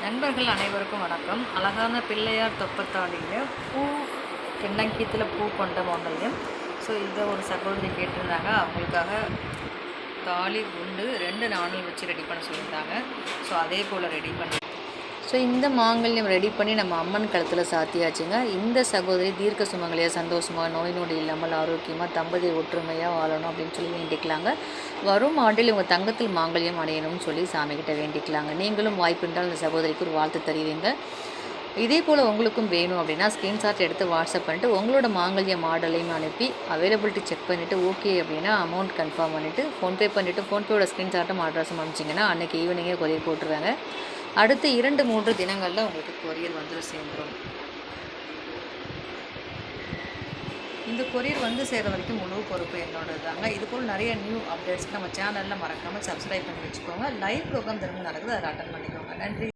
நண்பர்கள் அனைவருக்கும் வணக்கம். அழகான பிள்ளையார் தொப்பத்தாடியில் பூ தென்னங்கீத்தில் பூ கொண்ட மாங்கல்யம். ஸோ இதை ஒரு சகோதரி கேட்டிருந்தாங்க. அவங்களுக்காக தாலி குண்டு 2 நாணல் வச்சு ரெடி பண்ண சொல்லியிருந்தாங்க. ஸோ அதே போல் ரெடி பண்ணி இந்த மாங்கல்யம் ரெடி பண்ணி நம்ம அம்மன் கழுத்தில் சாத்தியாச்சுங்க. இந்த சகோதரி தீர்க்க சுமங்கலியாக சந்தோஷமாக நோய் நொடி இல்லாமல் ஆரோக்கியமாக தம்பதி ஒற்றுமையாக வாழணும் அப்படின்னு சொல்லி வேண்டிக்கலாங்க. வரும் ஆண்டில் இவங்க தங்கத்தில் மாங்கல்யம் அடையணும்னு சொல்லி சாமிக்கிட்ட வேண்டிக்கலாங்க. நீங்களும் வாய்ப்புண்டால் அந்த சகோதரிக்கு ஒரு வாழ்த்து தருவீங்க. இதே போல் உங்களுக்கும் வேணும் அப்படின்னா ஸ்க்ரீன்ஷாட் எடுத்து வாட்ஸ்அப் பண்ணிட்டு உங்களோட மாங்கல்ய மாடலையும் அனுப்பி அவைலபிலிட்டி செக் பண்ணிவிட்டு ஓகே அப்படின்னா அமௌண்ட் கன்ஃபார்ம் பண்ணிவிட்டு ஃபோன்பே பண்ணிவிட்டு ஃபோன்பேயோட ஸ்க்ரீன்ஷாட்டும் அட்ரஸும் அனுப்பிச்சிங்கன்னா அன்றைக்கி ஈவினிங்கே கொரியர் போட்டுருவாங்க. அடுத்து 2-3 தினங்களில் உங்களுக்கு கொரியர் வந்து சேர்ந்துடும். இந்த கொரியர் வந்து சேர்கிற வரைக்கும் முழு பொறுப்பு என்னோடது தாங்க. இதுபோல் நிறைய நியூ அப்டேட்ஸ்க்கு நம்ம சேனலில் மறக்காமல் சப்ஸ்கிரைப் பண்ணி வச்சுக்கோங்க. லைவ் ப்ரோக்ராம் திரும்ப நடக்குது, அதை அட்டன் பண்ணிக்கோங்க. நன்றி.